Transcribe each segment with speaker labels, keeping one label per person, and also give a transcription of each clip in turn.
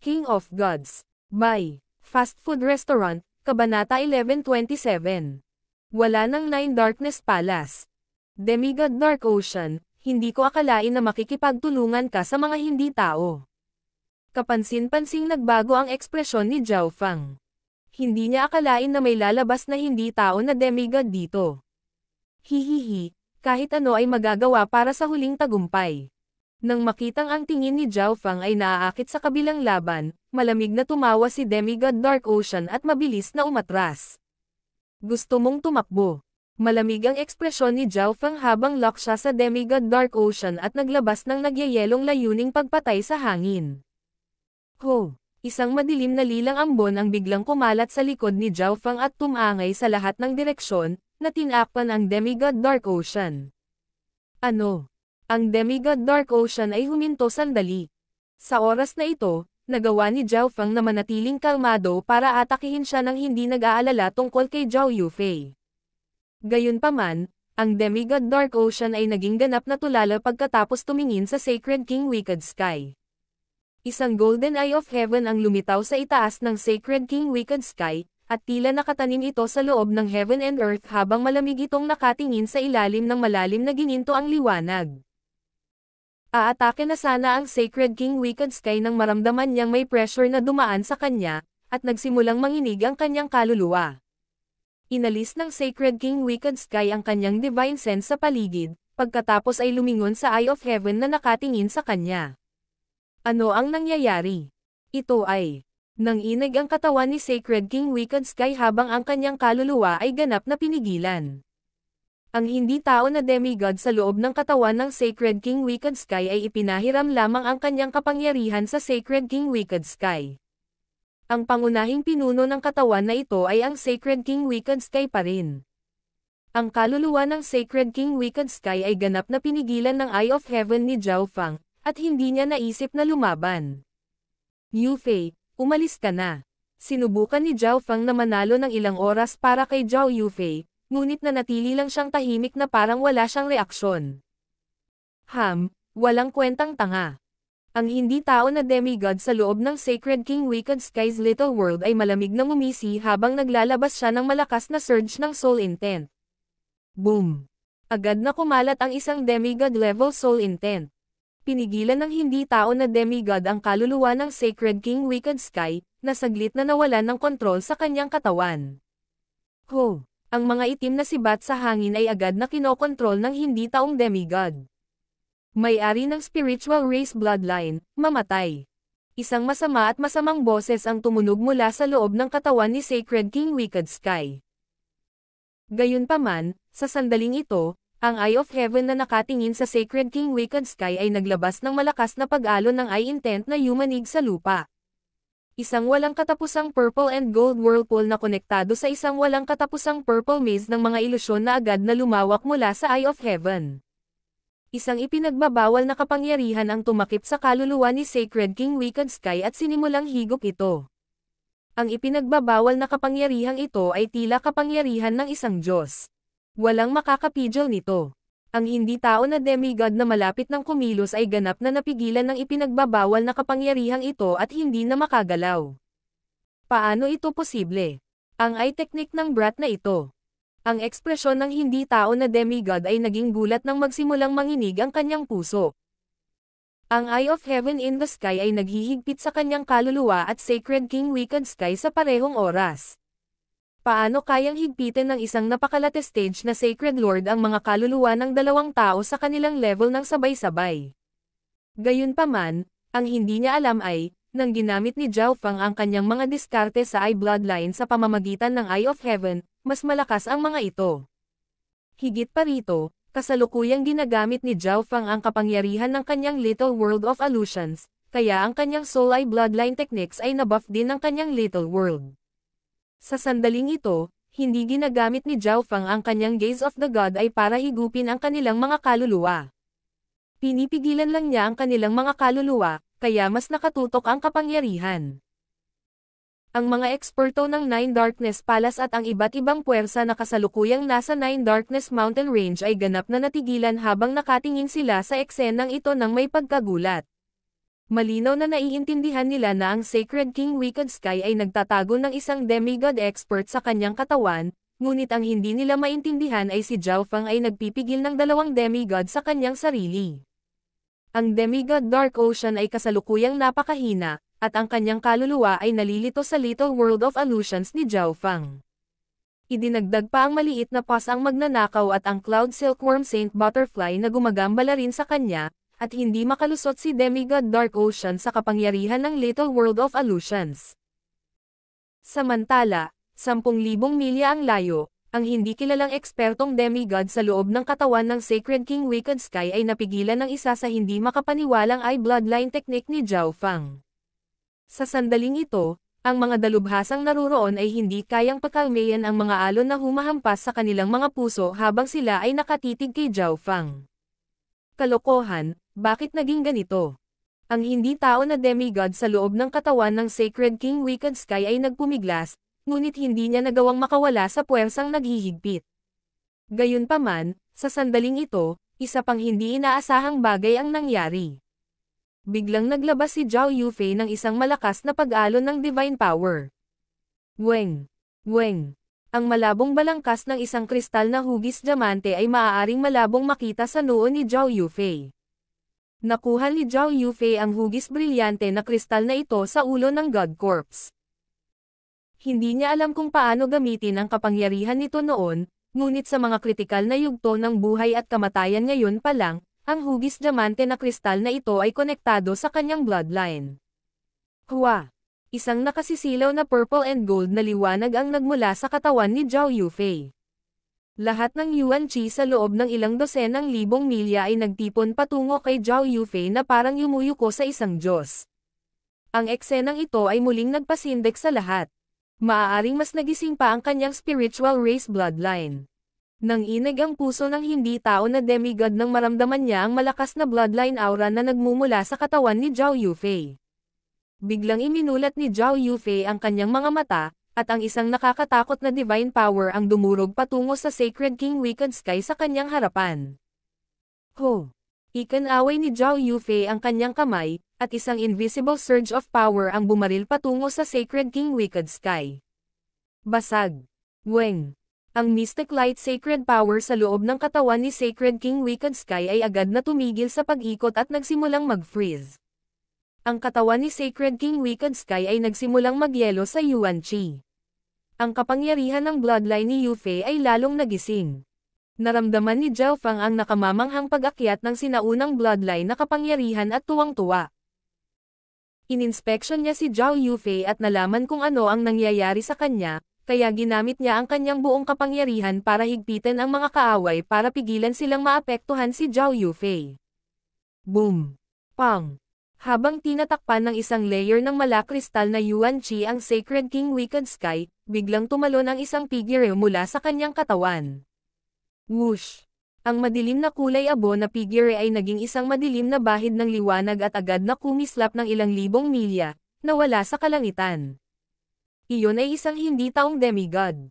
Speaker 1: King of Gods. By Fast Food Restaurant, Kabanata 11:27. Wala nang Nine Darkness Palace. Demigod Dark Ocean, hindi ko akalain na makikipagtulungan ka sa mga hindi tao. Kapansin-pansing nagbago ang ekspresyon ni Zhao Fang. Hindi niya akalain na may lalabas na hindi tao na demigod dito. Hihihi, kahit ano ay magagawa para sa huling tagumpay. Nang makitang ang tingin ni Zhao Fang ay naaakit sa kabilang laban, malamig na tumawa si Demigod Dark Ocean at mabilis na umatras. Gusto mong tumakbo? Malamig ang ekspresyon ni Zhao Fang habang lock siya sa Demigod Dark Ocean at naglabas ng nagyayelong layuning pagpatay sa hangin. Ho! Isang madilim na lilang ambon ang biglang kumalat sa likod ni Zhao Fang at tumangay sa lahat ng direksyon, na tinakpan ang Demigod Dark Ocean. Ano? Ang Demigod Dark Ocean ay huminto sandali. Sa oras na ito, nagawa ni Zhao Fang na manatiling kalmado para atakihin siya ng hindi nag-aalala tungkol kay Zhao Yufei. Gayunpaman, ang Demigod Dark Ocean ay naging ganap na tulala pagkatapos tumingin sa Sacred King Wicked Sky. Isang Golden Eye of Heaven ang lumitaw sa itaas ng Sacred King Wicked Sky, at tila nakatanim ito sa loob ng Heaven and Earth habang malamig itong nakatingin sa ilalim ng malalim na gininto ang liwanag. Aatake na sana ang Sacred King Wicked Sky nang maramdaman niyang may pressure na dumaan sa kanya, at nagsimulang manginig ang kanyang kaluluwa. Inalis ng Sacred King Wicked Sky ang kanyang divine sense sa paligid, pagkatapos ay lumingon sa Eye of Heaven na nakatingin sa kanya. Ano ang nangyayari? Ito ay nanginig ang katawan ni Sacred King Wicked Sky habang ang kanyang kaluluwa ay ganap na pinigilan. Ang hindi tao na demigod sa loob ng katawan ng Sacred King Wicked Sky ay ipinahiram lamang ang kanyang kapangyarihan sa Sacred King Wicked Sky. Ang pangunahing pinuno ng katawan na ito ay ang Sacred King Wicked Sky pa rin. Ang kaluluwa ng Sacred King Wicked Sky ay ganap na pinigilan ng Eye of Heaven ni Zhao Fang, at hindi niya naisip na lumaban. Yufei, umalis ka na. Sinubukan ni Zhao Fang na manalo ng ilang oras para kay Zhao Yufei, ngunit nanatili lang siyang tahimik na parang wala siyang reaksyon. Walang kwentang tanga. Ang hindi tao na demigod sa loob ng Sacred King Wicked Sky's Little World ay malamig na ngumisi habang naglalabas siya ng malakas na surge ng soul intent. Boom! Agad na kumalat ang isang demigod level soul intent. Pinigilan ng hindi tao na demigod ang kaluluwa ng Sacred King Wicked Sky, na saglit na nawalan ng kontrol sa kanyang katawan. Ho! Ang mga itim na sibat sa hangin ay agad na kinokontrol ng hindi taong demigod. May-ari ng spiritual race bloodline, mamatay. Isang masama at masamang boses ang tumunog mula sa loob ng katawan ni Sacred King Wicked Sky. Gayunpaman, sa sandaling ito, ang Eye of Heaven na nakatingin sa Sacred King Wicked Sky ay naglabas ng malakas na pag-alon ng eye intent na yumanig sa lupa. Isang walang katapusang purple and gold whirlpool na konektado sa isang walang katapusang purple maze ng mga ilusyon na agad na lumawak mula sa Eye of Heaven. Isang ipinagbabawal na kapangyarihan ang tumakip sa kaluluwa ni Sacred King Wicked Sky at sinimulang higop ito. Ang ipinagbabawal na kapangyarihang ito ay tila kapangyarihan ng isang Diyos. Walang makakapigil nito. Ang hindi tao na demigod na malapit ng kumilos ay ganap na napigilan ng ipinagbabawal na kapangyarihang ito at hindi na makagalaw. Paano ito posible? Ang eye technique ng brat na ito. Ang ekspresyon ng hindi tao na demigod ay naging gulat nang magsimulang manginig ang kanyang puso. Ang Eye of Heaven in the Sky ay naghihigpit sa kanyang kaluluwa at Sacred King Wicked Sky sa parehong oras. Paano kayang higpitin ng isang napakalate stage na Sacred Lord ang mga kaluluwa ng dalawang tao sa kanilang level ng sabay-sabay? Gayunpaman, ang hindi niya alam ay, nang ginamit ni Zhao Fang ang kanyang mga diskarte sa Eye Bloodline sa pamamagitan ng Eye of Heaven, mas malakas ang mga ito. Higit pa rito, kasalukuyang ginagamit ni Zhao Fang ang kapangyarihan ng kanyang Little World of Illusions, kaya ang kanyang Soul Eye Bloodline techniques ay nabuff din ng kanyang Little World. Sa sandaling ito, hindi ginagamit ni Zhao Fang ang kanyang Gaze of the God ay para higupin ang kanilang mga kaluluwa. Pinipigilan lang niya ang kanilang mga kaluluwa, kaya mas nakatutok ang kapangyarihan. Ang mga eksperto ng Nine Darkness Palace at ang iba't ibang puwersa na kasalukuyang nasa Nine Darkness Mountain Range ay ganap na natigilan habang nakatingin sila sa eksenang ito ng may pagkagulat. Malinaw na naiintindihan nila na ang Sacred King Wicked Sky ay nagtatago ng isang demigod expert sa kanyang katawan, ngunit ang hindi nila maintindihan ay si Zhao Feng ay nagpipigil ng dalawang demigod sa kanyang sarili. Ang demigod Dark Ocean ay kasalukuyang napakahina, at ang kanyang kaluluwa ay nalilito sa Little World of Illusions ni Zhao Feng. Idinagdag pa ang maliit na pas ang magnanakaw at ang Cloud Silkworm Saint Butterfly na gumagambala rin sa kanya, at hindi makalusot si Demigod Dark Ocean sa kapangyarihan ng Little World of Illusions. Samantala, 10,000 milya ang layo, ang hindi kilalang ekspertong demigod sa loob ng katawan ng Sacred King Wicked Sky ay napigilan ng isa sa hindi makapaniwalang eye bloodline technique ni Zhao Feng. Sa sandaling ito, ang mga dalubhasang naruroon ay hindi kayang pakalmayan ang mga alon na humahampas sa kanilang mga puso habang sila ay nakatitig kay Zhao Feng. Kalokohan, bakit naging ganito? Ang hindi tao na demigod sa loob ng katawan ng Sacred King Wicked Sky ay nagpumiglas, ngunit hindi niya nagawang makawala sa puwersang naghihigpit. Gayunpaman, sa sandaling ito, isa pang hindi inaasahang bagay ang nangyari. Biglang naglabas si Zhao Yufei ng isang malakas na pag-alon ng divine power. Weng! Weng! Ang malabong balangkas ng isang kristal na hugis diamante ay maaaring malabong makita sa noo ni Zhao Yufei. Nakuha ni Zhao Yufei ang hugis brilyante na kristal na ito sa ulo ng God Corpse. Hindi niya alam kung paano gamitin ang kapangyarihan nito noon, ngunit sa mga kritikal na yugto ng buhay at kamatayan ngayon pa lang, ang hugis diamante na kristal na ito ay konektado sa kanyang bloodline. Hua! Isang nakasisilaw na purple and gold na liwanag ang nagmula sa katawan ni Zhao Yufei. Lahat ng Yuan Qi sa loob ng ilang dosenang libong milya ay nagtipon patungo kay Zhao Yufei na parang yumuyuko sa isang Diyos. Ang eksenang ito ay muling nagpasindek sa lahat. Maaaring mas nagising pa ang kanyang spiritual race bloodline. Nanginig ang puso ng hindi tao na demigod nang maramdaman niya ang malakas na bloodline aura na nagmumula sa katawan ni Zhao Yufei. Biglang iminulat ni Zhao Yufei ang kanyang mga mata, at ang isang nakakatakot na divine power ang dumurog patungo sa Sacred King Wicked Sky sa kanyang harapan. Ho! Ikanaway ni Zhao Yufei ang kanyang kamay, at isang invisible surge of power ang bumaril patungo sa Sacred King Wicked Sky. Basag! Weng! Ang mystic light sacred power sa loob ng katawan ni Sacred King Wicked Sky ay agad na tumigil sa pag-ikot at nagsimulang mag-freeze. Ang katawan ni Sacred King Wicked Sky ay nagsimulang magyelo sa Yuan Qi. Ang kapangyarihan ng bloodline ni Yufei ay lalong nagising. Naramdaman ni Zhao Feng ang nakamamanghang pag-akyat ng sinaunang bloodline na kapangyarihan at tuwang-tuwa. Ininspeksyon niya si Zhao Yufei at nalaman kung ano ang nangyayari sa kanya, kaya ginamit niya ang kanyang buong kapangyarihan para higpitin ang mga kaaway para pigilan silang maapektuhan si Zhao Yufei. Boom! Pang! Habang tinatakpan ng isang layer ng malakristal na Yuan Qi ang Sacred King Wicked Sky, biglang tumalon ang isang figure mula sa kanyang katawan. Whoosh! Ang madilim na kulay abo na figure ay naging isang madilim na bahid ng liwanag at agad na kumislap ng ilang libong milya, na wala sa kalangitan. Iyon ay isang hindi taong demigod.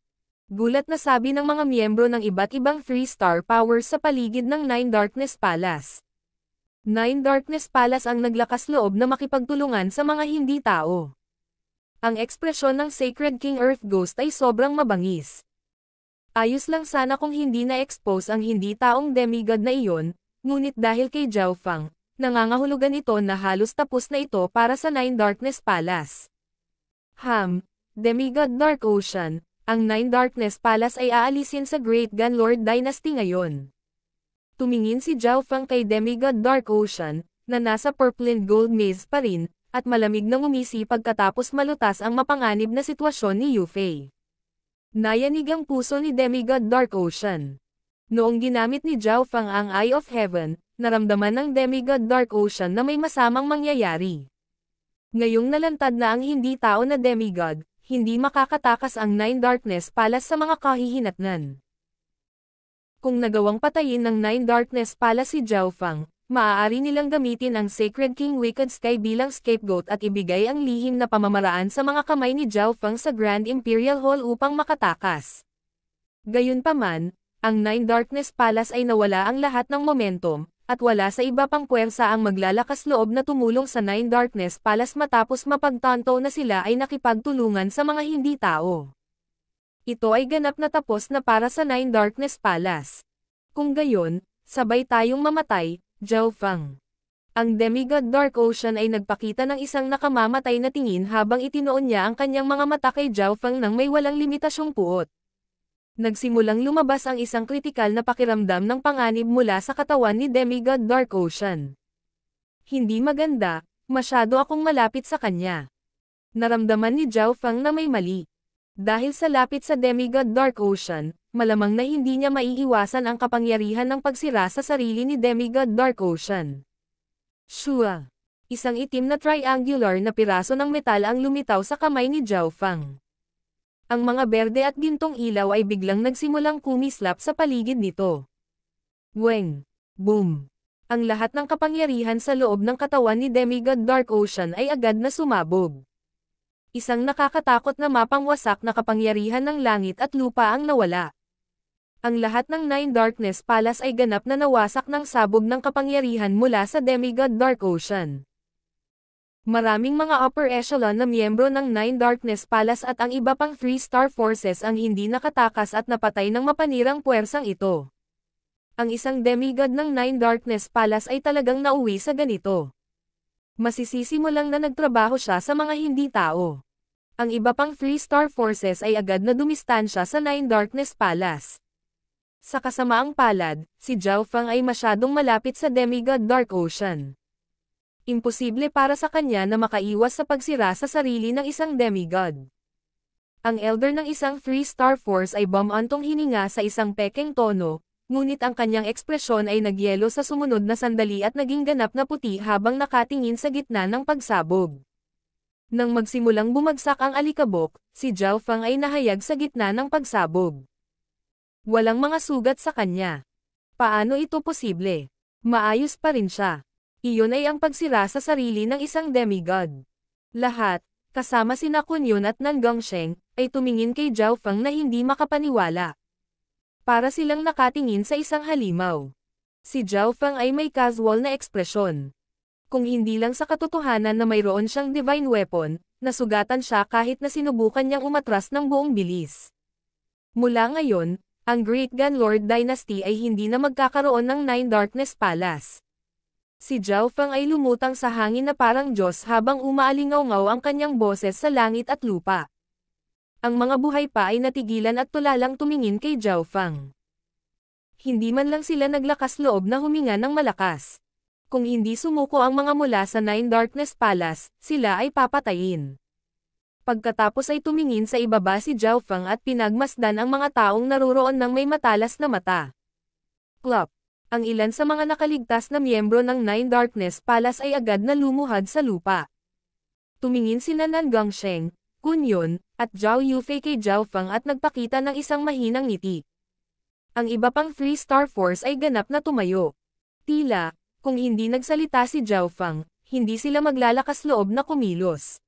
Speaker 1: Gulat na sabi ng mga miyembro ng iba't ibang 3-star powers sa paligid ng Nine Darkness Palace. Nine Darkness Palace ang naglakas loob na makipagtulungan sa mga hindi tao. Ang ekspresyon ng Sacred King Earth Ghost ay sobrang mabangis. Ayos lang sana kung hindi na-expose ang hindi taong demigod na iyon, ngunit dahil kay Zhao Feng, nangangahulugan ito na halos tapos na ito para sa Nine Darkness Palace. Demigod Dark Ocean, ang Nine Darkness Palace ay aalisin sa Great Gun Lord Dynasty ngayon. Tumingin si Zhao Feng kay Demigod Dark Ocean, na nasa purple and gold maze pa rin, at malamig na ngumisi pagkatapos malutas ang mapanganib na sitwasyon ni Yufei. Nayanig ang puso ni Demigod Dark Ocean. Noong ginamit ni Zhao Feng ang Eye of Heaven, naramdaman ng Demigod Dark Ocean na may masamang mangyayari. Ngayong nalantad na ang hindi tao na demigod, hindi makakatakas ang Nine Darkness Palace sa mga kahihinatnan. Kung nagawang patayin ng Nine Darkness Palace si Zhao Feng, maaari nilang gamitin ang Sacred King Wicked Sky bilang scapegoat at ibigay ang lihim na pamamaraan sa mga kamay ni Zhao Feng sa Grand Imperial Hall upang makatakas. Gayunpaman, ang Nine Darkness Palace ay nawala ang lahat ng momentum, at wala sa iba pang puwersa ang maglalakas loob na tumulong sa Nine Darkness Palace matapos mapagtanto na sila ay nakipagtulungan sa mga hindi tao. Ito ay ganap na tapos na para sa Nine Darkness Palace. Kung gayon, sabay tayong mamatay, Zhao Feng. Ang demigod Dark Ocean ay nagpakita ng isang nakamamatay na tingin habang itinoon niya ang kanyang mga mata kay Zhao Feng nang may walang limitasyong puot. Nagsimulang lumabas ang isang kritikal na pakiramdam ng panganib mula sa katawan ni Demigod Dark Ocean. Hindi maganda, masyado akong malapit sa kanya. Naramdaman ni Zhao Feng na may mali. Dahil sa lapit sa Demigod Dark Ocean, malamang na hindi niya maiiwasan ang kapangyarihan ng pagsira sa sarili ni Demigod Dark Ocean. Shua! Isang itim na triangular na piraso ng metal ang lumitaw sa kamay ni Zhao Feng. Ang mga berde at gintong ilaw ay biglang nagsimulang kumislap sa paligid nito. Weng! Boom! Ang lahat ng kapangyarihan sa loob ng katawan ni Demigod Dark Ocean ay agad na sumabog. Isang nakakatakot na mapangwasak na kapangyarihan ng langit at lupa ang nawala. Ang lahat ng Nine Darkness Palace ay ganap na nawasak ng sabog ng kapangyarihan mula sa Demigod Dark Ocean. Maraming mga upper echelon na miyembro ng Nine Darkness Palace at ang iba pang 3-star forces ang hindi nakatakas at napatay ng mapanirang puwersang ito. Ang isang demigod ng Nine Darkness Palace ay talagang nauwi sa ganito. Masisisi mo lang na nagtrabaho siya sa mga hindi tao. Ang iba pang 3-star forces ay agad na dumistansya sa Nine Darkness Palace. Sa kasamaang palad, si Zhao Feng ay masyadong malapit sa Demigod Dark Ocean. Imposible para sa kanya na makaiwas sa pagsira sa sarili ng isang demigod. Ang elder ng isang 3-star force ay bumantong hininga sa isang pekeng tono, ngunit ang kanyang ekspresyon ay nagyelo sa sumunod na sandali at naging ganap na puti habang nakatingin sa gitna ng pagsabog. Nang magsimulang bumagsak ang alikabok, si Zhao Feng ay nahayag sa gitna ng pagsabog. Walang mga sugat sa kanya. Paano ito posible? Maayos pa rin siya. Iyon ay ang pagsira sa sarili ng isang demigod. Lahat, kasama sina Kun Yun at Nan Gongsheng, ay tumingin kay Zhao Feng na hindi makapaniwala. Para silang nakatingin sa isang halimaw. Si Zhao Feng ay may casual na ekspresyon. Kung hindi lang sa katotohanan na mayroon siyang divine weapon, nasugatan siya kahit na sinubukan niyang umatras ng buong bilis. Mula ngayon, ang Great Gun Lord Dynasty ay hindi na magkakaroon ng Nine Darkness Palace. Si Zhao Feng ay lumutang sa hangin na parang Diyos habang umaalingaw-ngaw ang kanyang boses sa langit at lupa. Ang mga buhay pa ay natigilan at tulalang tumingin kay Zhao Feng. Hindi man lang sila naglakas loob na huminga ng malakas. Kung hindi sumuko ang mga mula sa Nine Darkness Palace, sila ay papatayin. Pagkatapos ay tumingin sa ibaba si Zhao Feng at pinagmasdan ang mga taong naruroon ng may matalas na mata. Plop! Ang ilan sa mga nakaligtas na miyembro ng Nine Darkness Palace ay agad na lumuhad sa lupa. Tumingin sina Nan Gongsheng, Kun Yun, at Zhao Yufei kay Zhao Feng at nagpakita ng isang mahinang ngiti. Ang iba pang 3-star force ay ganap na tumayo. Tila, kung hindi nagsalita si Zhao Feng, hindi sila maglalakas loob na kumilos.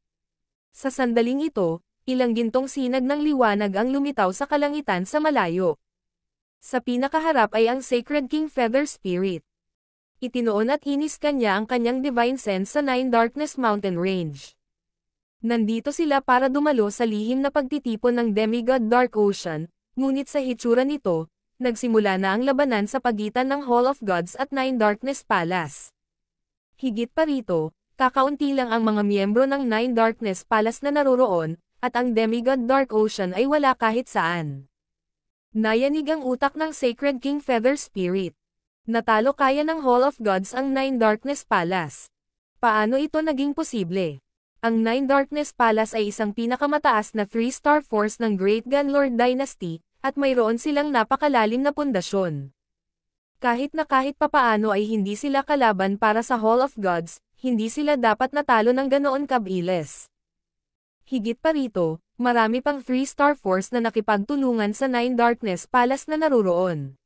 Speaker 1: Sa sandaling ito, ilang gintong sinag ng liwanag ang lumitaw sa kalangitan sa malayo. Sa pinakaharap ay ang Sacred King Feather Spirit. Itinoon at inis kanya ang kanyang divine sense sa Nine Darkness Mountain Range. Nandito sila para dumalo sa lihim na pagtitipon ng Demigod Dark Ocean, ngunit sa hitsura nito, nagsimula na ang labanan sa pagitan ng Hall of Gods at Nine Darkness Palace. Higit pa rito, kakaunti lang ang mga miyembro ng Nine Darkness Palace na naroroon, at ang Demigod Dark Ocean ay wala kahit saan. Nayanig ang utak ng Sacred King Feather Spirit. Natalo kaya ng Hall of Gods ang Nine Darkness Palace. Paano ito naging posible? Ang Nine Darkness Palace ay isang pinakamataas na 3-star force ng Great Gun Lord Dynasty, at mayroon silang napakalalim na pundasyon. Kahit papaano ay hindi sila kalaban para sa Hall of Gods, hindi sila dapat natalo ng ganoon kabilis. Higit pa rito, marami pang 3-star force na nakipagtulungan sa Nine Darkness Palace na naruroon.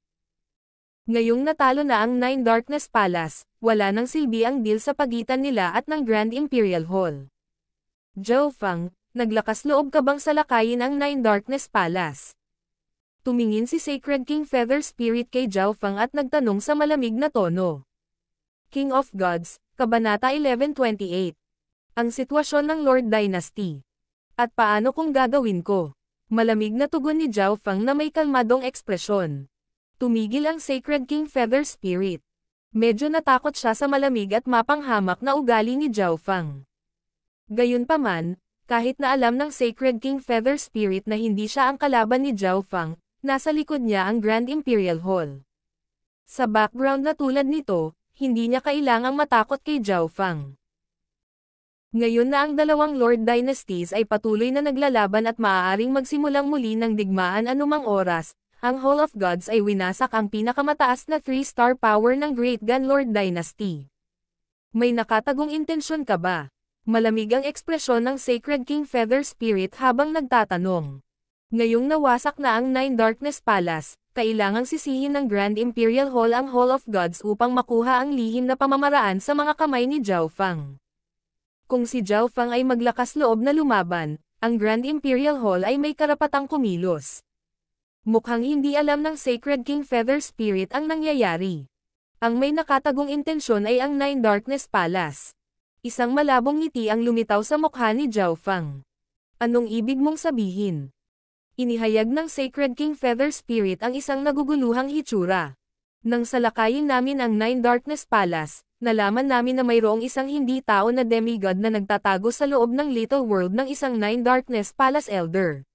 Speaker 1: Ngayong natalo na ang Nine Darkness Palace, wala nang silbi ang deal sa pagitan nila at ng Grand Imperial Hall. Zhao Feng, naglakas loob ka bang salakayin ang Nine Darkness Palace? Tumingin si Sacred King Feather Spirit kay Zhao Feng at nagtanong sa malamig na tono. King of Gods, Kabanata 11:28. Ang sitwasyon ng Lord Dynasty. At paano kung gagawin ko? Malamig na tugon ni Zhao Feng na may kalmadong ekspresyon. Tumigil ang Sacred King Feather Spirit. Medyo natakot siya sa malamig at mapanghamak na ugali ni Zhao Feng. Gayunpaman, kahit na alam ng Sacred King Feather Spirit na hindi siya ang kalaban ni Zhao Feng, nasa likod niya ang Grand Imperial Hall. Sa background na tulad nito, hindi niya kailangang matakot kay Zhao Feng. Ngayon na ang dalawang Lord Dynasties ay patuloy na naglalaban at maaaring magsimulang muli ng digmaan anumang oras, ang Hall of Gods ay winasak ang pinakamataas na 3-star power ng Great Gun Lord Dynasty. May nakatagong intensyon ka ba? Malamig ang ekspresyon ng Sacred King Feather Spirit habang nagtatanong. Ngayong nawasak na ang Nine Darkness Palace, kailangang sisihin ng Grand Imperial Hall ang Hall of Gods upang makuha ang lihim na pamamaraan sa mga kamay ni Zhao Feng. Kung si Zhao Feng ay maglakas loob na lumaban, ang Grand Imperial Hall ay may karapatang kumilos. Mukhang hindi alam ng Sacred King Feather Spirit ang nangyayari. Ang may nakatagong intensyon ay ang Nine Darkness Palace. Isang malabong ngiti ang lumitaw sa mukha ni Zhao Feng. Anong ibig mong sabihin? Inihayag ng Sacred King Feather Spirit ang isang naguguluhang hitsura. Nang salakayin namin ang Nine Darkness Palace, nalaman namin na mayroong isang hindi tao na demigod na nagtatago sa loob ng Little World ng isang Nine Darkness Palace Elder.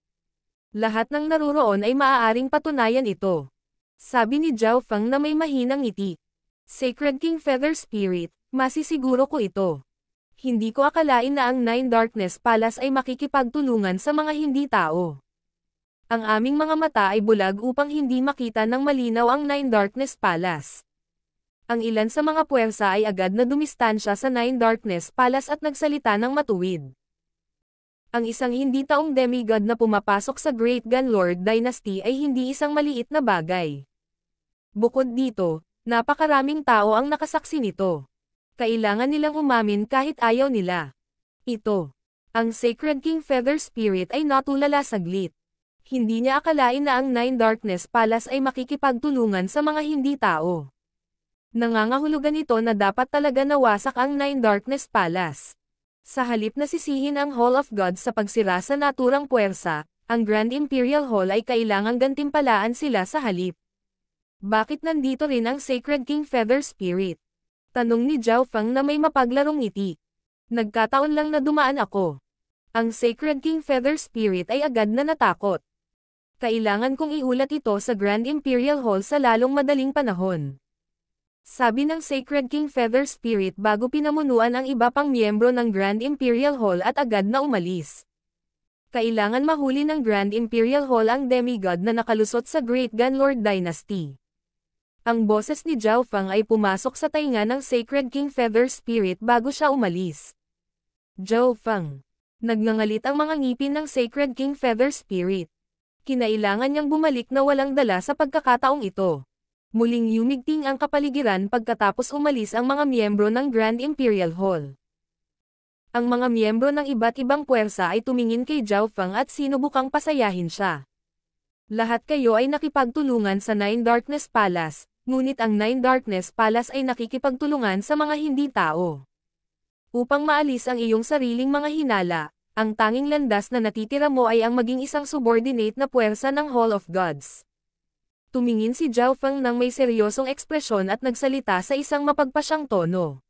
Speaker 1: Lahat ng naruroon ay maaaring patunayan ito. Sabi ni Zhao Feng na may mahinang ngiti. Sacred King Feather Spirit, masisiguro ko ito. Hindi ko akalain na ang Nine Darkness Palace ay makikipagtulungan sa mga hindi tao. Ang aming mga mata ay bulag upang hindi makita ng malinaw ang Nine Darkness Palace. Ang ilan sa mga puwersa ay agad na dumistansya sa Nine Darkness Palace at nagsalita ng matuwid. Ang isang hindi taong demigod na pumapasok sa Great Gun Lord Dynasty ay hindi isang maliit na bagay. Bukod dito, napakaraming tao ang nakasaksi nito. Kailangan nilang umamin kahit ayaw nila. Ito. Ang Sacred King Feather Spirit ay natulala saglit. Hindi niya akalain na ang Nine Darkness Palace ay makikipagtulungan sa mga hindi tao. Nangangahulugan ito na dapat talaga nawasak ang Nine Darkness Palace. Sa halip na sisihin ang Hall of Gods sa pagsira sa naturang puwersa, ang Grand Imperial Hall ay kailangang gantimpalaan sila sa halip. Bakit nandito rin ang Sacred King Feather Spirit? Tanong ni Zhao Feng na may mapaglarong ngiti. Nagkataon lang na dumaan ako. Ang Sacred King Feather Spirit ay agad na natakot. Kailangan kong iulat ito sa Grand Imperial Hall sa lalong madaling panahon. Sabi ng Sacred King Feather Spirit bago pinamunuan ang iba pang miyembro ng Grand Imperial Hall at agad na umalis. Kailangan mahuli ng Grand Imperial Hall ang demigod na nakalusot sa Great Gun Lord Dynasty. Ang boses ni Zhao Feng ay pumasok sa tainga ng Sacred King Feather Spirit bago siya umalis. Zhao Feng. Nagngangalit ang mga ngipin ng Sacred King Feather Spirit. Kinailangan niyang bumalik na walang dala sa pagkakataong ito. Muling yumigting ang kapaligiran pagkatapos umalis ang mga miyembro ng Grand Imperial Hall. Ang mga miyembro ng iba't ibang puwersa ay tumingin kay Zhao Feng at sinubukang pasayahin siya. Lahat kayo ay nakipagtulungan sa Nine Darkness Palace, ngunit ang Nine Darkness Palace ay nakikipagtulungan sa mga hindi tao. Upang maalis ang iyong sariling mga hinala, ang tanging landas na natitira mo ay ang maging isang subordinate na puwersa ng Hall of Gods. Tumingin si Zhao Feng ng may seryosong ekspresyon at nagsalita sa isang mapagpasyang tono.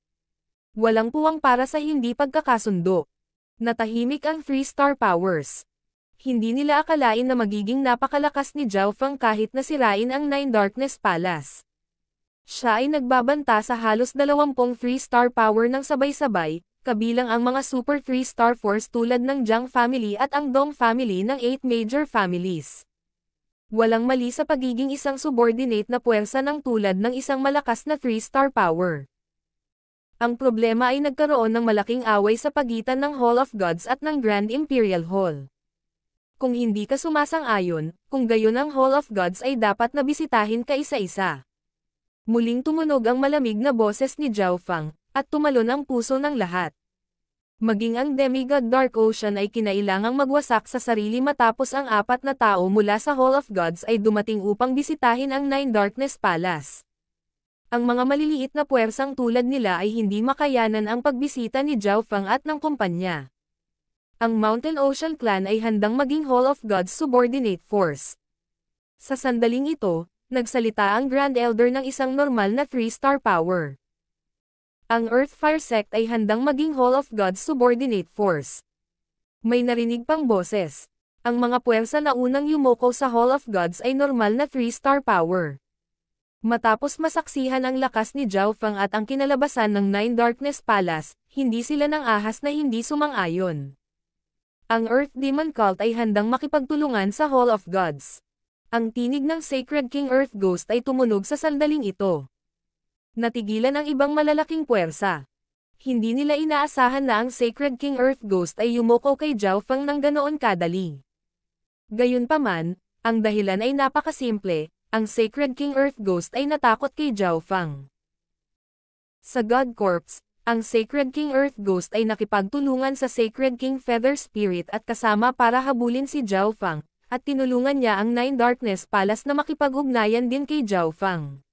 Speaker 1: Walang puwang para sa hindi pagkakasundo. Natahimik ang 3-star powers. Hindi nila akalain na magiging napakalakas ni Zhao Feng kahit nasirain ang Nine Darkness Palace. Siya ay nagbabanta sa halos 20 3-star power ng sabay-sabay, kabilang ang mga super 3-star force tulad ng Jiang family at ang Dong family ng 8 major families. Walang mali sa pagiging isang subordinate na puwersa ng tulad ng isang malakas na 3-star power. Ang problema ay nagkaroon ng malaking away sa pagitan ng Hall of Gods at ng Grand Imperial Hall. Kung hindi ka sumasang-ayon, kung gayon ang Hall of Gods ay dapat na bisitahin ka isa-isa. Muling tumunog ang malamig na boses ni Zhao Feng, at tumalon ang puso ng lahat. Maging ang demigod Dark Ocean ay kinailangang magwasak sa sarili matapos ang 4 na tao mula sa Hall of Gods ay dumating upang bisitahin ang Nine Darkness Palace. Ang mga maliliit na puwersang tulad nila ay hindi makayanan ang pagbisita ni Zhao Feng at ng kumpanya. Ang Mountain Ocean Clan ay handang maging Hall of Gods subordinate force. Sa sandaling ito, nagsalita ang Grand Elder ng isang normal na 3-star power. Ang Earthfire Sect ay handang maging Hall of Gods subordinate force. May narinig pang boses. Ang mga puwersa na unang yumoko sa Hall of Gods ay normal na 3-star power. Matapos masaksihan ang lakas ni Zhao Feng at ang kinalabasan ng Nine Darkness Palace, hindi sila nang ahas na hindi sumang-ayon. Ang Earth Demon Cult ay handang makipagtulungan sa Hall of Gods. Ang tinig ng Sacred King Earth Ghost ay tumunog sa sandaling ito. Natigilan ang ibang malalaking puwersa. Hindi nila inaasahan na ang Sacred King Earth Ghost ay yumoko kay Zhao Feng ng ganoon kadali. Gayunpaman, ang dahilan ay napakasimple, ang Sacred King Earth Ghost ay natakot kay Zhao Feng. Sa God Corps, ang Sacred King Earth Ghost ay nakipagtulungan sa Sacred King Feather Spirit at kasama para habulin si Zhao Feng, at tinulungan niya ang Nine Darkness Palace na makipag-ugnayan din kay Zhao Feng.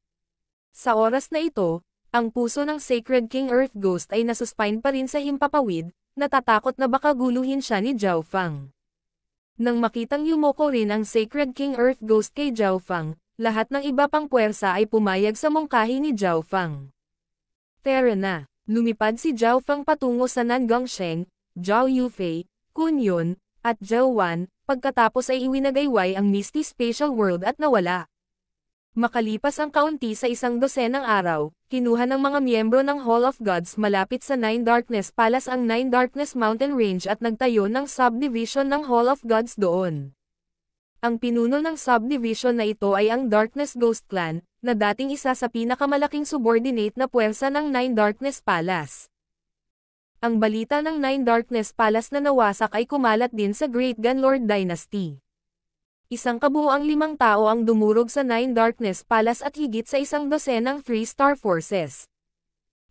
Speaker 1: Sa oras na ito, ang puso ng Sacred King Earth Ghost ay nasuspine pa rin sa himpapawid, natatakot na baka guluhin siya ni Zhao Feng. Nang makitang yumoko rin ang Sacred King Earth Ghost kay Zhao Feng, lahat ng iba pang puwersa ay pumayag sa mungkahi ni Zhao Feng. Tara na! Lumipad si Zhao Feng patungo sa Nangongsheng, Zhao Yufei, Kun Yun, at Zhao Wan, pagkatapos ay iwinagayway ang Misty Spatial World at nawala. Makalipas ang kaunti sa 12 araw, kinuha ng mga miyembro ng Hall of Gods malapit sa Nine Darkness Palace ang Nine Darkness Mountain Range at nagtayo ng subdivision ng Hall of Gods doon. Ang pinuno ng subdivision na ito ay ang Darkness Ghost Clan, na dating isa sa pinakamalaking subordinate na puwersa ng Nine Darkness Palace. Ang balita ng Nine Darkness Palace na nawasak ay kumalat din sa Great Gunlord Dynasty. Isang kabuuang 5 tao ang dumurog sa Nine Darkness Palace at higit sa 12 3-star forces.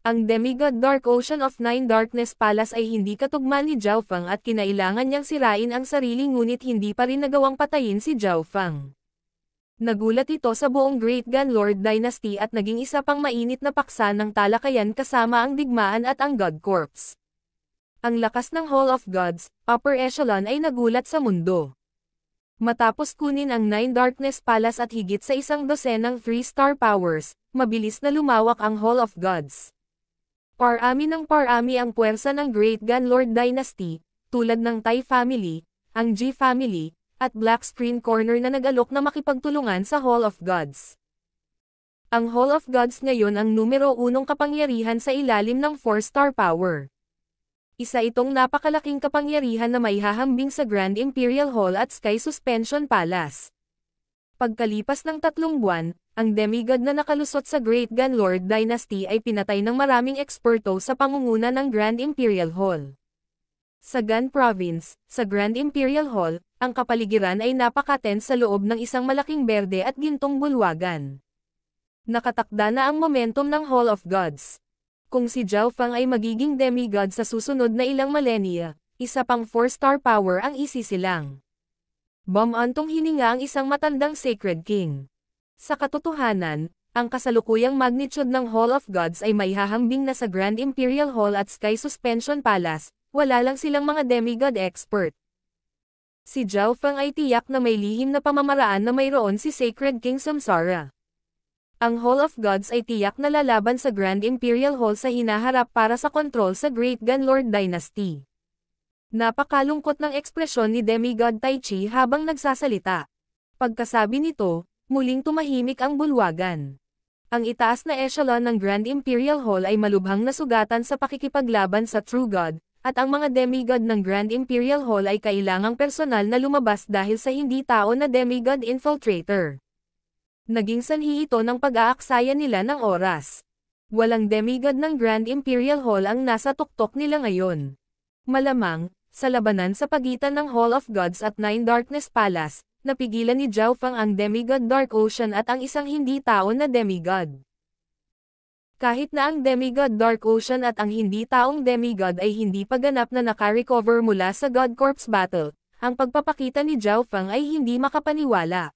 Speaker 1: Ang Demigod Dark Ocean of Nine Darkness Palace ay hindi katugma ni Zhao Feng at kinailangan niyang sirain ang sarili ngunit hindi pa rin nagawang patayin si Zhao Feng. Nagulat ito sa buong Great Gunlord Dynasty at naging isa pang mainit na paksa ng talakayan kasama ang digmaan at ang God Corps. Ang lakas ng Hall of Gods, Upper Echelon ay nagulat sa mundo. Matapos kunin ang Nine Darkness Palace at higit sa 12 3-star powers, mabilis na lumawak ang Hall of Gods. Parami ng parami ang puwersa ng Great Gunlord Dynasty, tulad ng Tai Family, ang Ji Family, at Black Screen Corner na nag-alok na makipagtulungan sa Hall of Gods. Ang Hall of Gods ngayon ang numero 1 kapangyarihan sa ilalim ng 4-star power. Isa itong napakalaking kapangyarihan na maihahambing sa Grand Imperial Hall at Sky Suspension Palace. Pagkalipas ng 3 buwan, ang demigod na nakalusot sa Great Gunlord Dynasty ay pinatay ng maraming eksperto sa pangunguna ng Grand Imperial Hall. Sa Gan Province, sa Grand Imperial Hall, ang kapaligiran ay napaka-tense sa loob ng isang malaking berde at gintong bulwagan. Nakatakda na ang momentum ng Hall of Gods. Kung si Zhao Feng ay magiging demigod sa susunod na ilang millennia, isa pang 4-star power ang isisilang. Bumantong hininga ang isang matandang Sacred King. Sa katotohanan, ang kasalukuyang magnitude ng Hall of Gods ay maihahambing na sa Grand Imperial Hall at Sky Suspension Palace, wala lang silang mga demigod expert. Si Zhao Feng ay tiyak na may lihim na pamamaraan na mayroon si Sacred King Samsara. Ang Hall of Gods ay tiyak na lalaban sa Grand Imperial Hall sa hinaharap para sa kontrol sa Great Gunlord Dynasty. Napakalungkot ng ekspresyon ni Demigod Tai Chi habang nagsasalita. Pagkasabi nito, muling tumahimik ang bulwagan. Ang itaas na echelon ng Grand Imperial Hall ay malubhang nasugatan sa pakikipaglaban sa True God, at ang mga demigod ng Grand Imperial Hall ay kailangang personal na lumabas dahil sa hindi tao na demigod infiltrator. Naging sanhi ito ng pag-aaksaya nila ng oras. Walang demigod ng Grand Imperial Hall ang nasa tuktok nila ngayon. Malamang, sa labanan sa pagitan ng Hall of Gods at Nine Darkness Palace, napigilan ni Zhao Feng ang Demigod Dark Ocean at ang isang hindi tao na demigod. Kahit na ang Demigod Dark Ocean at ang hindi taong demigod ay hindi pa ganap na naka-recover mula sa God Corps battle, ang pagpapakita ni Zhao Feng ay hindi makapaniwala.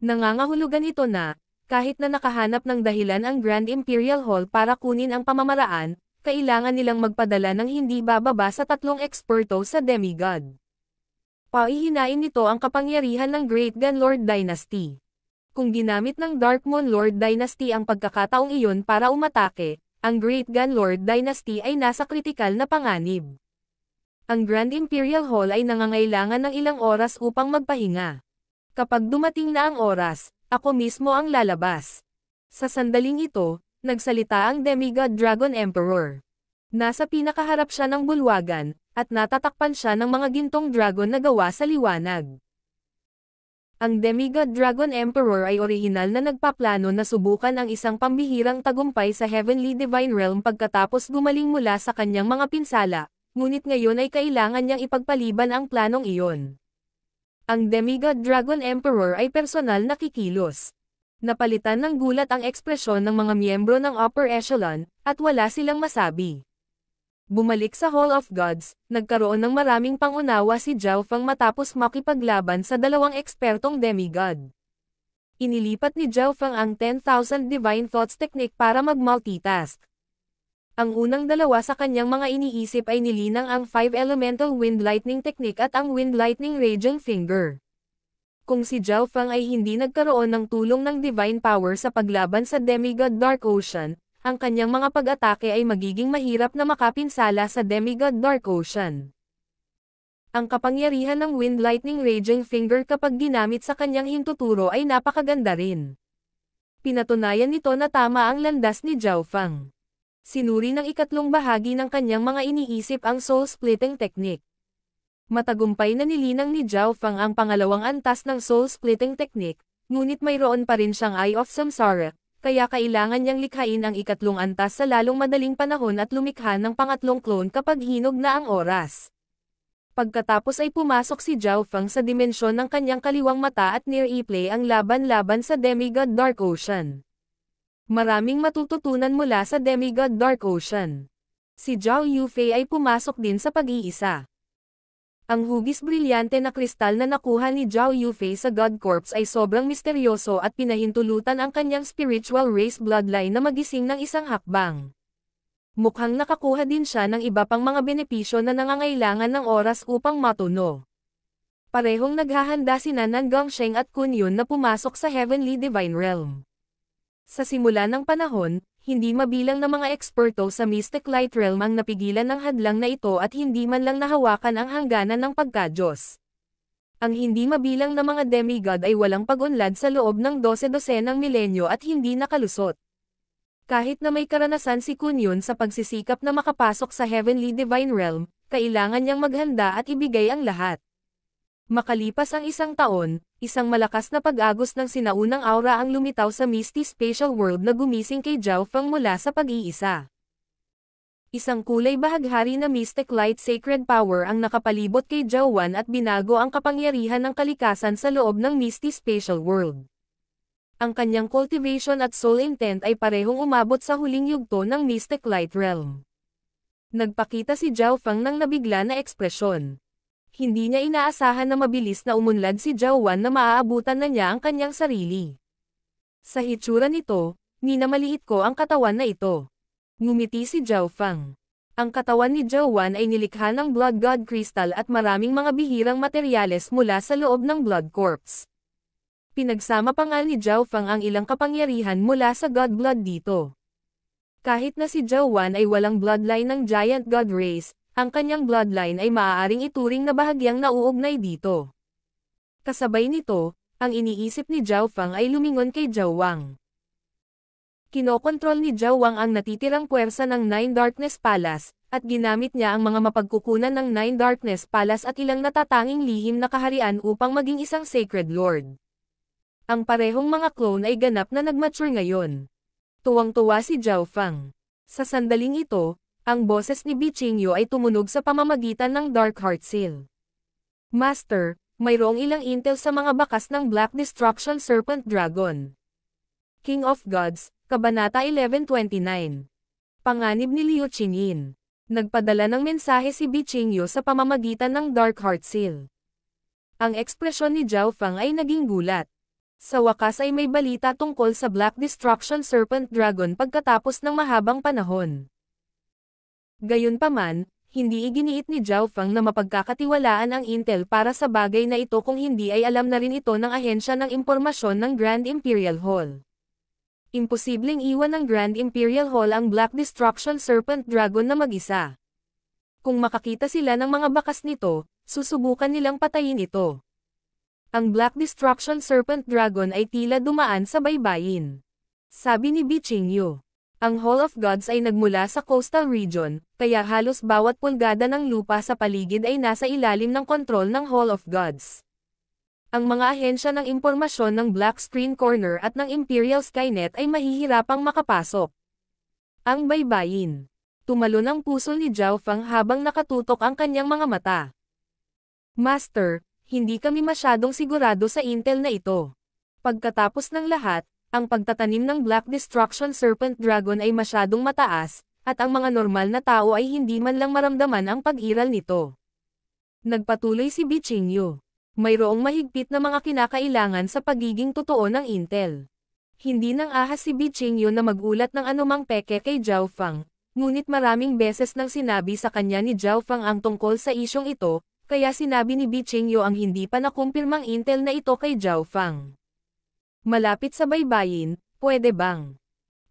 Speaker 1: Nangangahulugan ito na, kahit na nakahanap ng dahilan ang Grand Imperial Hall para kunin ang pamamaraan, kailangan nilang magpadala ng hindi bababa sa 3 eksperto sa demigod. Paihinain nito ang kapangyarihan ng Great Gun Lord Dynasty. Kung ginamit ng Dark Moon Lord Dynasty ang pagkakataong iyon para umatake, ang Great Gun Lord Dynasty ay nasa kritikal na panganib. Ang Grand Imperial Hall ay nangangailangan ng ilang oras upang magpahinga. Kapag dumating na ang oras, ako mismo ang lalabas. Sa sandaling ito, nagsalita ang Demigod Dragon Emperor. Nasa pinakaharap siya ng bulwagan, at natatakpan siya ng mga gintong dragon na gawa sa liwanag. Ang Demigod Dragon Emperor ay orihinal na nagpaplano na subukan ang isang pambihirang tagumpay sa Heavenly Divine Realm pagkatapos gumaling mula sa kanyang mga pinsala, ngunit ngayon ay kailangan niyang ipagpaliban ang planong iyon. Ang Demigod Dragon Emperor ay personal na kikilos. Napalitan ng gulat ang ekspresyon ng mga miyembro ng Upper Echelon, at wala silang masabi. Bumalik sa Hall of Gods, nagkaroon ng maraming pangunawa si Zhao Feng matapos makipaglaban sa 2 ekspertong demigod. Inilipat ni Zhao Feng ang 10,000 Divine Thoughts Technique para mag-multitask. Ang unang 2 sa kanyang mga iniisip ay nilinang ang 5 Elemental Wind Lightning Technique at ang Wind Lightning Raging Finger. Kung si Zhao Feng ay hindi nagkaroon ng tulong ng Divine Power sa paglaban sa Demigod Dark Ocean, ang kanyang mga pag-atake ay magiging mahirap na makapinsala sa Demigod Dark Ocean. Ang kapangyarihan ng Wind Lightning Raging Finger kapag ginamit sa kanyang hintuturo ay napakaganda rin. Pinatunayan nito na tama ang landas ni Zhao Feng. Sinuri ng ikatlong bahagi ng kanyang mga iniisip ang Soul Splitting Technique. Matagumpay na nilinang ni Zhao Feng ang pangalawang antas ng Soul Splitting Technique, ngunit mayroon pa rin siyang Eye of Samsara, kaya kailangan niyang likhain ang ikatlong antas sa lalong madaling panahon at lumikha ng pangatlong clone kapag hinog na ang oras. Pagkatapos ay pumasok si Zhao Feng sa dimensyon ng kanyang kaliwang mata at near-i-play ang laban-laban sa Demigod Dark Ocean. Maraming matututunan mula sa Demigod Dark Ocean. Si Zhao Yufei ay pumasok din sa pag-iisa. Ang hugis brilyante na kristal na nakuha ni Zhao Yufei sa God Corpse ay sobrang misteryoso at pinahintulutan ang kanyang spiritual race bloodline na magising ng isang hakbang. Mukhang nakakuha din siya ng iba pang mga benepisyo na nangangailangan ng oras upang matuno. Parehong naghahanda sina Nan Gongsheng at Kun Yun na pumasok sa Heavenly Divine Realm. Sa simula ng panahon, hindi mabilang na mga eksperto sa Mystic Light Realm ang napigilan ng hadlang na ito at hindi man lang nahawakan ang hangganan ng pagka-Diyos. Ang hindi mabilang na mga demigod ay walang pag-unlad sa loob ng 12-dosenang milenyo at hindi nakalusot. Kahit na may karanasan si Kun Yun sa pagsisikap na makapasok sa Heavenly Divine Realm, kailangan niyang maghanda at ibigay ang lahat. Makalipas ang 1 taon, isang malakas na pag-agos ng sinaunang aura ang lumitaw sa Misty Spatial World na gumising kay Zhao Feng mula sa pag-iisa. Isang kulay bahaghari na Mystic Light Sacred Power ang nakapalibot kay Zhao Wan at binago ang kapangyarihan ng kalikasan sa loob ng Misty Spatial World. Ang kanyang cultivation at soul intent ay parehong umabot sa huling yugto ng Mystic Light Realm. Nagpakita si Zhao Feng ng nabigla na ekspresyon. Hindi niya inaasahan na mabilis na umunlad si Zhao Wan na maaabutan na niya ang kanyang sarili. Sa hitsura nito, minamaliit ko ang katawan na ito. Ngumiti si Zhao Feng. Ang katawan ni Zhao Wan ay nilikha ng Blood God Crystal at maraming mga bihirang materyales mula sa loob ng Blood Corpse. Pinagsama pa nga ni Zhao Feng ang ilang kapangyarihan mula sa God Blood dito. Kahit na si Zhao Wan ay walang bloodline ng Giant God Race, ang kanyang bloodline ay maaaring ituring na bahagyang nauugnay dito. Kasabay nito, ang iniisip ni Zhao Feng ay lumingon kay Zhao Wang. Kinokontrol ni Zhao Wang ang natitirang puwersa ng Nine Darkness Palace, at ginamit niya ang mga mapagkukunan ng Nine Darkness Palace at ilang natatanging lihim na kaharian upang maging isang Sacred Lord. Ang parehong mga clone ay ganap na nagmature ngayon. Tuwang-tuwa si Zhao Feng. Sa sandaling ito, ang boses ni Bi Qingyu ay tumunog sa pamamagitan ng Dark Heart Seal. Master, mayroong ilang intel sa mga bakas ng Black Destruction Serpent Dragon. King of Gods, Kabanata 1129. Panganib ni Liu Qingyin. Nagpadala ng mensahe si Bi Qingyu sa pamamagitan ng Dark Heart Seal. Ang ekspresyon ni Zhao Feng ay naging gulat. Sa wakas ay may balita tungkol sa Black Destruction Serpent Dragon pagkatapos ng mahabang panahon. Gayunpaman, hindi iginiit ni Zhao Feng na mapagkakatiwalaan ang intel para sa bagay na ito kung hindi ay alam na rin ito ng ahensya ng impormasyon ng Grand Imperial Hall. Imposibleng iwan ng Grand Imperial Hall ang Black Destruction Serpent Dragon na mag-isa. Kung makakita sila ng mga bakas nito, susubukan nilang patayin ito. Ang Black Destruction Serpent Dragon ay tila dumaan sa baybayin. Sabi ni Bi Qingyu. Ang Hall of Gods ay nagmula sa coastal region, kaya halos bawat pulgada ng lupa sa paligid ay nasa ilalim ng kontrol ng Hall of Gods. Ang mga ahensya ng impormasyon ng Black Screen Corner at ng Imperial Skynet ay mahihirapang makapasok. Ang baybayin. Tumalon ang puso ni Zhao Feng habang nakatutok ang kanyang mga mata. Master, hindi kami masyadong sigurado sa intel na ito. Pagkatapos ng lahat, ang pagtatanim ng Black Destruction Serpent Dragon ay masyadong mataas, at ang mga normal na tao ay hindi man lang maramdaman ang pag-iral nito. Nagpatuloy si Bi Qingyu. Mayroong mahigpit na mga kinakailangan sa pagiging totoo ng intel. Hindi nang ahas si Bi Qingyu na magulat ng anumang peke kay Zhao Feng, ngunit maraming beses nang sinabi sa kanya ni Zhao Feng ang tungkol sa isyong ito, kaya sinabi ni Bi Qingyu ang hindi pa nakumpirmang intel na ito kay Zhao Feng. Malapit sa baybayin, pwede bang?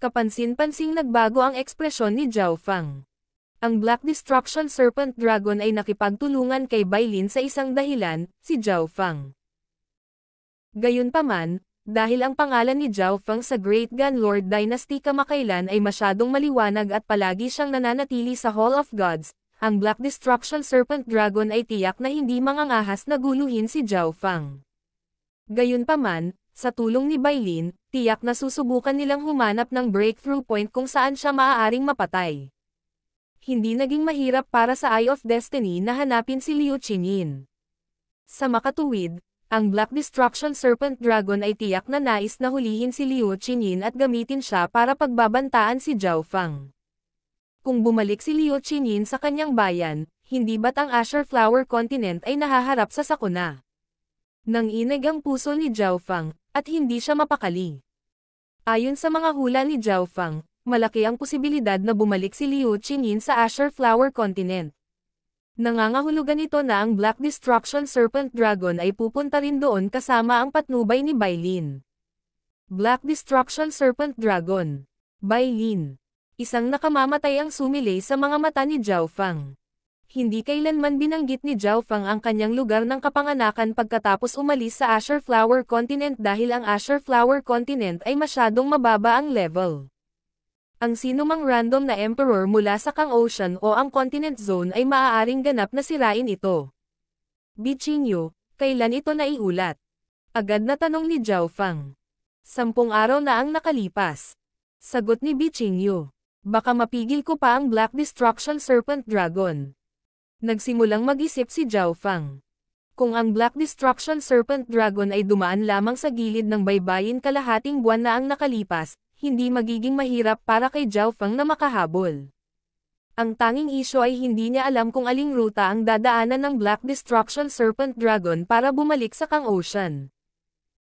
Speaker 1: Kapansin-pansing nagbago ang ekspresyon ni Zhao Feng. Ang Black Destruction Serpent Dragon ay nakipagtulungan kay Bailin sa isang dahilan, si Zhao Feng. Gayunpaman, dahil ang pangalan ni Zhao Feng sa Great Gun Lord Dynasty kamakailan ay masyadong maliwanag at palagi siyang nananatili sa Hall of Gods, ang Black Destruction Serpent Dragon ay tiyak na hindi mangangahas na guluhin si Zhao Feng. Gayunpaman, sa tulong ni Bailin, tiyak na susubukan nilang humanap ng breakthrough point kung saan siya maaaring mapatay. Hindi naging mahirap para sa Eye of Destiny na hanapin si Liu Qingyin. Sa makatuwid, ang Black Destruction Serpent Dragon ay tiyak na nais na hulihin si Liu Qingyin at gamitin siya para pagbabantaan si Zhao Feng. Kung bumalik si Liu Qingyin sa kanyang bayan, hindi ba't ang Azure Flower Continent ay nahaharap sa sakuna? Nanginig ang puso ni Zhao Feng, at hindi siya mapakali. Ayon sa mga hula ni Zhao Feng, malaki ang posibilidad na bumalik si Liu Qingyin sa Azure Flower Continent. Nangangahulugan ito na ang Black Destruction Serpent Dragon ay pupunta rin doon kasama ang patnubay ni Bailin. Black Destruction Serpent Dragon. Bailin. Isang nakamamatay ang sumilay sa mga mata ni Zhao Feng. Hindi kailanman binanggit ni Zhao Feng ang kanyang lugar ng kapanganakan pagkatapos umalis sa Azure Flower Continent dahil ang Azure Flower Continent ay masyadong mababa ang level. Ang sinumang random na emperor mula sa Kang Ocean o ang Continent Zone ay maaaring ganap na sirain ito. Bi Qingyu, kailan ito naiulat? Agad na tanong ni Zhao Feng. 10 araw na ang nakalipas. Sagot ni Bi Qingyu. Baka mapigil ko pa ang Black Destruction Serpent Dragon. Nagsimulang mag-isip si Zhao Feng. Kung ang Black Destruction Serpent Dragon ay dumaan lamang sa gilid ng baybayin kalahating buwan na ang nakalipas, hindi magiging mahirap para kay Zhao Feng na makahabol. Ang tanging isyo ay hindi niya alam kung aling ruta ang dadaanan ng Black Destruction Serpent Dragon para bumalik sa Kang Ocean.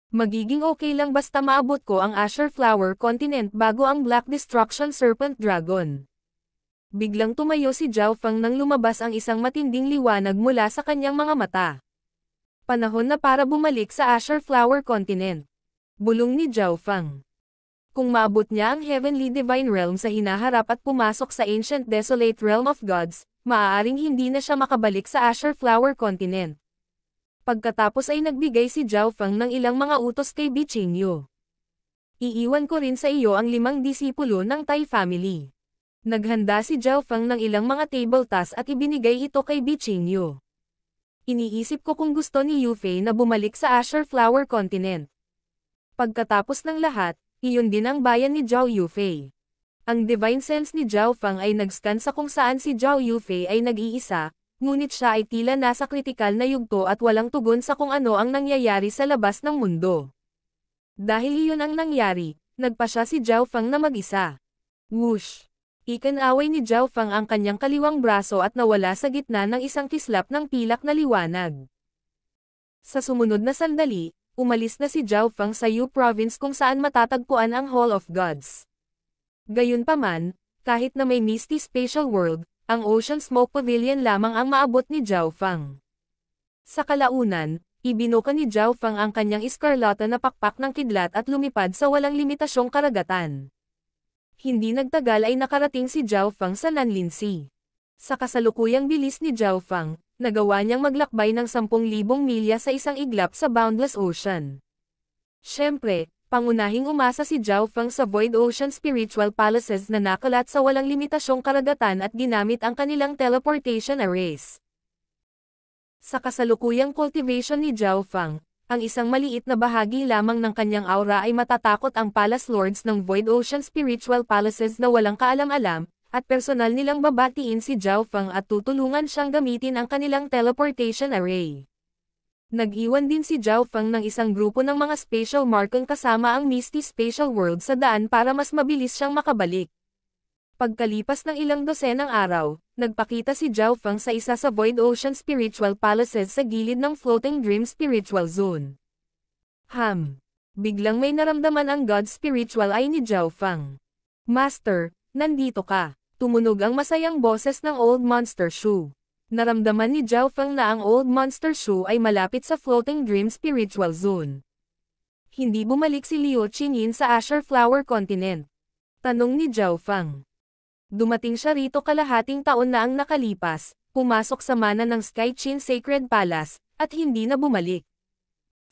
Speaker 1: Magiging okay lang basta maabot ko ang Azure Flower Continent bago ang Black Destruction Serpent Dragon. Biglang tumayo si Zhao Feng nang lumabas ang isang matinding liwanag mula sa kanyang mga mata. Panahon na para bumalik sa Azure Flower Continent. Bulong ni Zhao Feng. Kung maabot niya ang Heavenly Divine Realm sa hinaharap at pumasok sa Ancient Desolate Realm of Gods, maaaring hindi na siya makabalik sa Azure Flower Continent. Pagkatapos ay nagbigay si Zhao Feng ng ilang mga utos kay Bi Qingyu. Iiwan ko rin sa iyo ang 5 disipulo ng Tai family. Naghanda si Zhao Feng ng ilang mga table tasks at ibinigay ito kay Bi Qingyu. Iniisip ko kung gusto ni Yufei na bumalik sa Azure Flower Continent. Pagkatapos ng lahat, iyon din ang bayan ni Zhao Yufei. Ang divine sense ni Zhao Feng ay nag-scan sa kung saan si Zhao Yufei ay nag-iisa, ngunit siya ay tila nasa kritikal na yugto at walang tugon sa kung ano ang nangyayari sa labas ng mundo. Dahil iyon ang nangyari, nagpa siya si Zhao Feng na mag-isa. Whoosh! Ikinaway ni Zhao Feng ang kanyang kaliwang braso at nawala sa gitna ng isang kislap ng pilak na liwanag. Sa sumunod na sandali, umalis na si Zhao Feng sa Yu Province kung saan matatagpuan ang Hall of Gods. Gayunpaman, kahit na may Misty Spatial World, ang Ocean Smoke Pavilion lamang ang maabot ni Zhao Feng. Sa kalaunan, ibinuka ni Zhao Feng ang kanyang iskarlata na pakpak ng kidlat at lumipad sa walang limitasyong karagatan. Hindi nagtagal ay nakarating si Zhao Feng sa Nanlin Sea. Sa kasalukuyang bilis ni Zhao Feng, nagawa niyang maglakbay ng 10,000 milya sa isang iglap sa boundless ocean. Siyempre, pangunahing umasa si Zhao Feng sa Void Ocean Spiritual Palaces na nakalat sa walang limitasyong karagatan at ginamit ang kanilang teleportation arrays. Sa kasalukuyang cultivation ni Zhao Feng, ang isang maliit na bahagi lamang ng kanyang aura ay matatakot ang Palace Lords ng Void Ocean Spiritual Palaces na walang kaalam-alam, at personal nilang babatiin si Zhao Feng at tutulungan siyang gamitin ang kanilang teleportation array. Nag-iwan din si Zhao Feng ng isang grupo ng mga Spatial Markon kasama ang Misty Spatial World sa daan para mas mabilis siyang makabalik. Pagkalipas ng ilang dosenang araw, nagpakita si Zhao Feng sa isa sa Void Ocean Spiritual Palaces sa gilid ng Floating Dream Spiritual Zone. Biglang may naramdaman ang God Spiritual Eye ni Zhao Feng. Master, nandito ka. Tumunog ang masayang boses ng Old Monster Shoe. Naramdaman ni Zhao Feng na ang Old Monster Shoe ay malapit sa Floating Dream Spiritual Zone. Hindi bumalik si Liu Qinyin sa Azure Flower Continent. Tanong ni Zhao Feng. Dumating siya rito kalahating taon na ang nakalipas, pumasok sa mana ng Sky Qin Sacred Palace, at hindi na bumalik.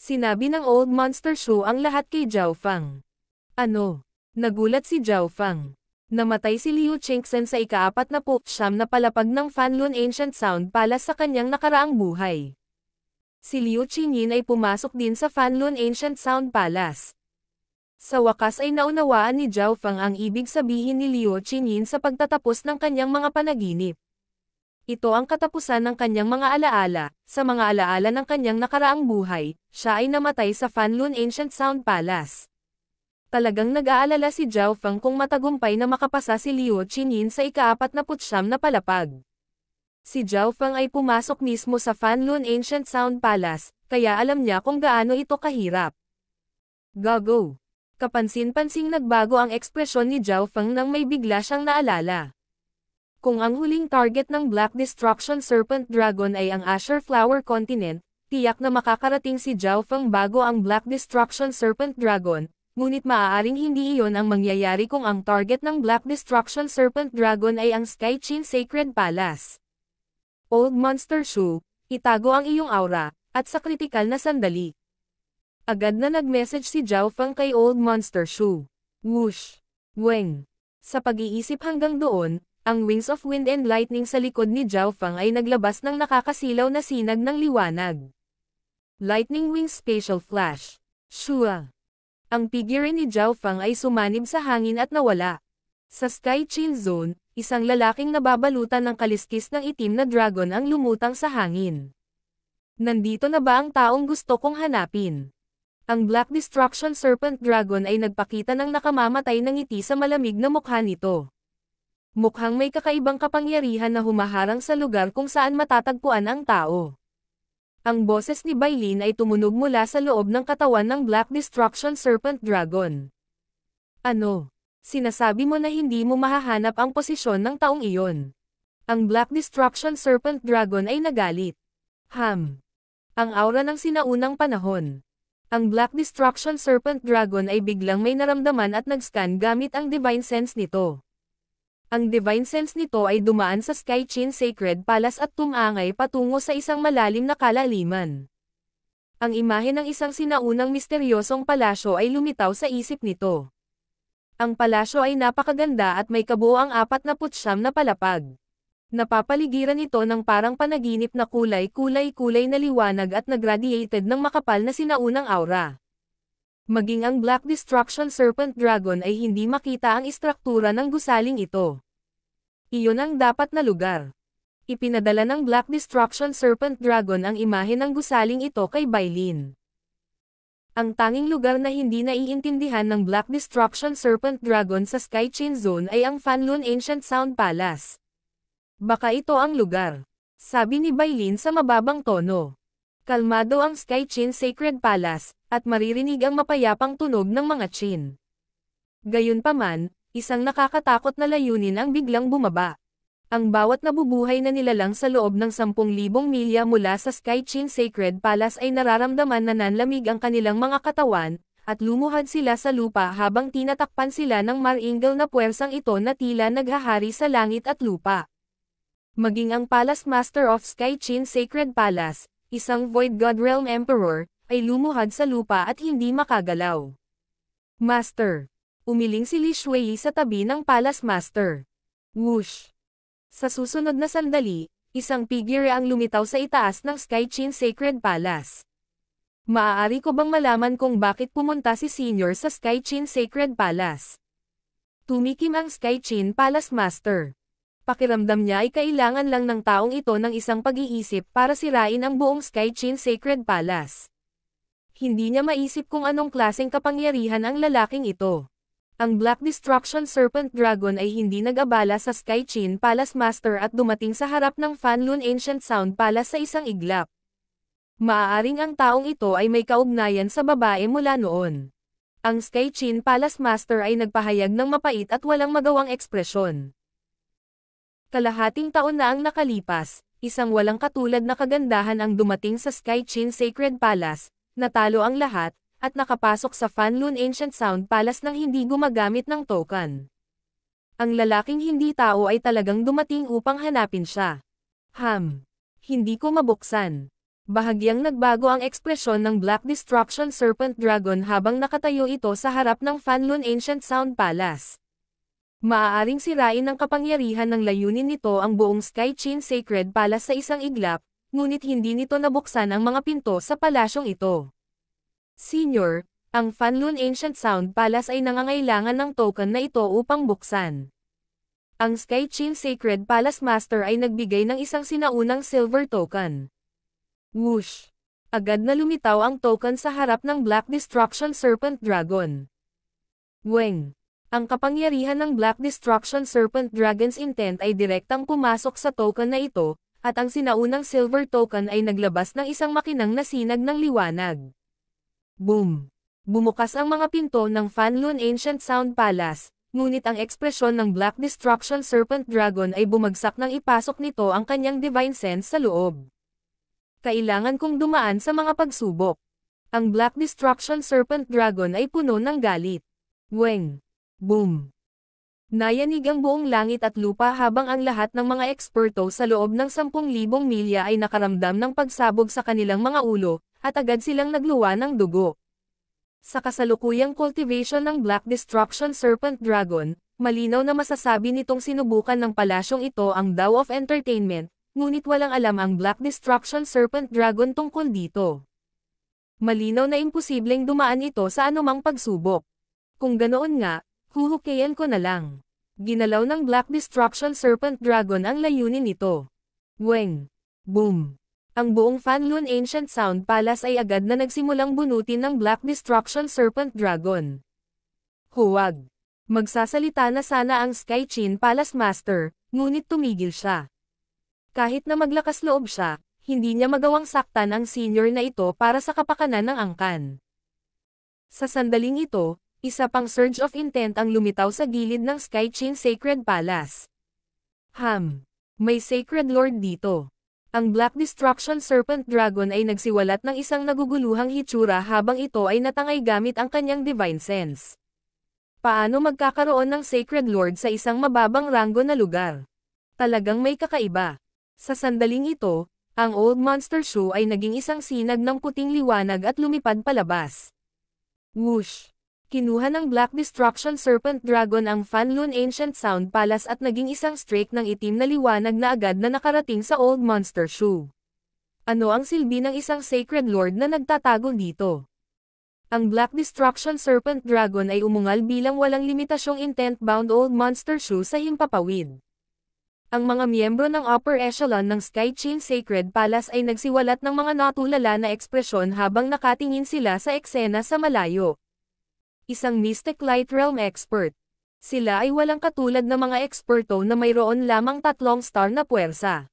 Speaker 1: Sinabi ng Old Monster Shoe ang lahat kay Zhao Feng. Ano? Nagulat si Zhao Feng. Namatay si Liu Qingxen sa ika-49 na palapag ng Fanlun Ancient Sound Palace sa kanyang nakaraang buhay. Si Liu Qinyin ay pumasok din sa Fanlun Ancient Sound Palace. Sa wakas ay naunawaan ni Zhao Feng ang ibig sabihin ni Liu Qinyin sa pagtatapos ng kanyang mga panaginip. Ito ang katapusan ng kanyang mga alaala, sa mga alaala ng kanyang nakaraang buhay, siya ay namatay sa Fanlun Ancient Sound Palace. Talagang nag-aalala si Zhao Feng kung matagumpay na makapasa si Liu Qinyin sa ika-49 na palapag. Si Zhao Feng ay pumasok mismo sa Fanlun Ancient Sound Palace, kaya alam niya kung gaano ito kahirap. Gago. Kapansin-pansing nagbago ang ekspresyon ni Zhao Feng nang may bigla siyang naalala. Kung ang huling target ng Black Destruction Serpent Dragon ay ang Azure Flower Continent, tiyak na makakarating si Zhao Feng bago ang Black Destruction Serpent Dragon. Ngunit maaaring hindi iyon ang mangyayari kung ang target ng Black Destruction Serpent Dragon ay ang Sky Qin Sacred Palace. Old Monster Shoe, itago ang iyong aura, at sa kritikal na sandali. Agad na nag-message si Zhao Feng kay Old Monster Shoe. Whoosh! Weng! Sa pag-iisip hanggang doon, ang Wings of Wind and Lightning sa likod ni Zhao Feng ay naglabas ng nakakasilaw na sinag ng liwanag. Lightning Wings Spatial Flash. Shua! Ang figure ni Zhao Feng ay sumanib sa hangin at nawala. Sa Sky Qin Zone, isang lalaking nababalutan ng kaliskis ng itim na dragon ang lumutang sa hangin. Nandito na ba ang taong gusto kong hanapin? Ang Black Destruction Serpent Dragon ay nagpakita ng nakamamatay ng ngiti sa malamig na mukha nito. Mukhang may kakaibang kapangyarihan na humaharang sa lugar kung saan matatagpuan ang tao. Ang boses ni Bailin ay tumunog mula sa loob ng katawan ng Black Destruction Serpent Dragon. Ano? Sinasabi mo na hindi mo mahahanap ang posisyon ng taong iyon. Ang Black Destruction Serpent Dragon ay nagalit. Ang aura ng sinaunang panahon. Ang Black Destruction Serpent Dragon ay biglang may naramdaman at nag-scan gamit ang Divine Sense nito. Ang Divine Sense nito ay dumaan sa Sky Qin Sacred Palace at tumangay patungo sa isang malalim na kalaliman. Ang imahe ng isang sinaunang misteryosong palasyo ay lumitaw sa isip nito. Ang palasyo ay napakaganda at may kabuoang 49 na palapag. Napapaligiran ito ng parang panaginip na kulay-kulay na liwanag at nagradiated ng makapal na sinaunang aura. Maging ang Black Destruction Serpent Dragon ay hindi makita ang istruktura ng gusaling ito. Iyon ang dapat na lugar. Ipinadala ng Black Destruction Serpent Dragon ang imahe ng gusaling ito kay Bailin. Ang tanging lugar na hindi naiintindihan ng Black Destruction Serpent Dragon sa Sky Qin Zone ay ang Fanlun Ancient Sound Palace. Baka ito ang lugar, sabi ni Bailin sa mababang tono. Kalmado ang Sky Chin Sacred Palace, at maririnig ang mapayapang tunog ng mga Chin. Gayunpaman, isang nakakatakot na layunin ang biglang bumaba. Ang bawat nabubuhay na nilalang sa loob ng 10,000 milya mula sa Sky Chin Sacred Palace ay nararamdaman na nanlamig ang kanilang mga katawan, at lumuhad sila sa lupa habang tinatakpan sila ng maringal na puwersang ito na tila naghahari sa langit at lupa. Maging ang Palace Master of Sky Chin Sacred Palace, isang Void God Realm Emperor, ay lumuhad sa lupa at hindi makagalaw. Master. Umiling si Li Shui sa tabi ng Palace Master. Whoosh! Sa susunod na sandali, isang figure ang lumitaw sa itaas ng Sky Chin Sacred Palace. Maaari ko bang malaman kung bakit pumunta si Senior sa Sky Chin Sacred Palace? Tumikim ang Sky Chin Palace Master. Pakiramdam niya ay kailangan lang ng taong ito ng isang pag-iisip para sirain ang buong Sky Chin Sacred Palace. Hindi niya maisip kung anong klaseng kapangyarihan ang lalaking ito. Ang Black Destruction Serpent Dragon ay hindi nag-abala sa Sky Chin Palace Master at dumating sa harap ng Fanlun Ancient Sound Palace sa isang iglap. Maaaring ang taong ito ay may kaugnayan sa babae mula noon. Ang Sky Chin Palace Master ay nagpahayag ng mapait at walang magawang ekspresyon. Kalahating taon na ang nakalipas, isang walang katulad na kagandahan ang dumating sa Sky Chin Sacred Palace, natalo ang lahat, at nakapasok sa Fanlun Ancient Sound Palace nang hindi gumagamit ng token. Ang lalaking hindi tao ay talagang dumating upang hanapin siya. Hindi ko mabuksan. Bahagyang nagbago ang ekspresyon ng Black Destruction Serpent Dragon habang nakatayo ito sa harap ng Fanlun Ancient Sound Palace. Maaaring sirain ng kapangyarihan ng layunin nito ang buong Sky Chin Sacred Palace sa isang iglap, ngunit hindi nito nabuksan ang mga pinto sa palasyong ito. Senior, ang Fanlun Ancient Sound Palace ay nangangailangan ng token na ito upang buksan. Ang Sky Chin Sacred Palace Master ay nagbigay ng isang sinaunang silver token. Whoosh! Agad na lumitaw ang token sa harap ng Black Destruction Serpent Dragon. Weng! Ang kapangyarihan ng Black Destruction Serpent Dragon's intent ay direktang pumasok sa token na ito, at ang sinaunang silver token ay naglabas ng isang makinang na sinag ng liwanag. Boom! Bumukas ang mga pinto ng Fanlun Ancient Sound Palace, ngunit ang ekspresyon ng Black Destruction Serpent Dragon ay bumagsak nang ipasok nito ang kanyang Divine Sense sa loob. Kailangan kong dumaan sa mga pagsubok. Ang Black Destruction Serpent Dragon ay puno ng galit. Weng! Boom! Nayanig ang buong langit at lupa habang ang lahat ng mga eksperto sa loob ng 10,000 milya ay nakaramdam ng pagsabog sa kanilang mga ulo, at agad silang nagluwa ng dugo. Sa kasalukuyang cultivation ng Black Destruction Serpent Dragon, malinaw na masasabi nitong sinubukan ng palasyong ito ang Dao of Entertainment, ngunit walang alam ang Black Destruction Serpent Dragon tungkol dito. Malinaw na imposibleng dumaan ito sa anumang pagsubok. Kung ganoon nga, huhukayan ko na lang. Ginalaw ng Black Destruction Serpent Dragon ang layunin nito. Weng! Boom! Ang buong Fanlun Ancient Sound Palace ay agad na nagsimulang bunutin ng Black Destruction Serpent Dragon. Huwag! Magsasalita na sana ang Sky Chin Palace Master, ngunit tumigil siya. Kahit na maglakas loob siya, hindi niya magawang saktan ang senior na ito para sa kapakanan ng angkan. Sa sandaling ito, isa pang surge of intent ang lumitaw sa gilid ng Sky Chin Sacred Palace. May Sacred Lord dito. Ang Black Destruction Serpent Dragon ay nagsiwalat ng isang naguguluhang hitsura habang ito ay natangay gamit ang kanyang Divine Sense. Paano magkakaroon ng Sacred Lord sa isang mababang ranggo na lugar? Talagang may kakaiba. Sa sandaling ito, ang Old Monster Shoe ay naging isang sinag ng puting liwanag at lumipad palabas. Whoosh! Kinuha ng Black Destruction Serpent Dragon ang Fanlun Ancient Sound Palace at naging isang streak ng itim na liwanag na agad na nakarating sa Old Monster Shoe. Ano ang silbi ng isang Sacred Lord na nagtatago dito? Ang Black Destruction Serpent Dragon ay umungal bilang walang limitasyong intent-bound Old Monster Shoe sa himpapawid. Ang mga miyembro ng upper echelon ng Sky Chin Sacred Palace ay nagsiwalat ng mga natulala na ekspresyon habang nakatingin sila sa eksena sa malayo. Isang Mystic Light Realm expert. Sila ay walang katulad na mga eksperto na mayroon lamang 3 star na puwersa.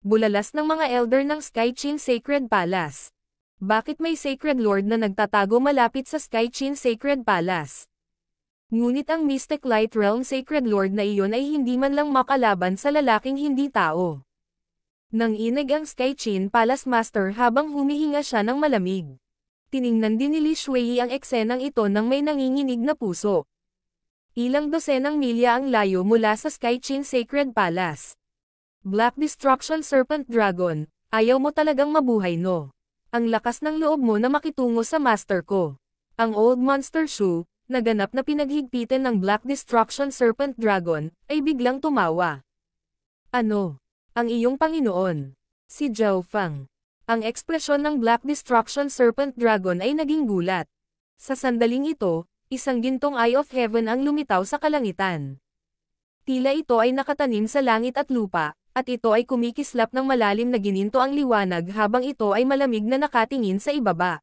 Speaker 1: Bulalas ng mga elder ng Skychin Sacred Palace. Bakit may Sacred Lord na nagtatago malapit sa Skychin Sacred Palace? Ngunit ang Mystic Light Realm Sacred Lord na iyon ay hindi man lang makalaban sa lalaking hindi tao. Nanginig ang Skychin Palace Master habang humihinga siya ng malamig. Tiningnan din ni Li Shuei ang eksenang ito ng may nanginginig na puso. Ilang dosenang milya ang layo mula sa Skychin Sacred Palace. Black Destruction Serpent Dragon, ayaw mo talagang mabuhay no? Ang lakas ng loob mo na makitungo sa master ko. Ang Old Monster Shu, naganap na pinaghigpitan ng Black Destruction Serpent Dragon, ay biglang tumawa. Ano? Ang iyong Panginoon. Si Zhao Fang. Ang ekspresyon ng Black Destruction Serpent Dragon ay naging gulat. Sa sandaling ito, isang gintong Eye of Heaven ang lumitaw sa kalangitan. Tila ito ay nakatanim sa langit at lupa, at ito ay kumikislap ng malalim na gininto ang liwanag habang ito ay malamig na nakatingin sa ibaba.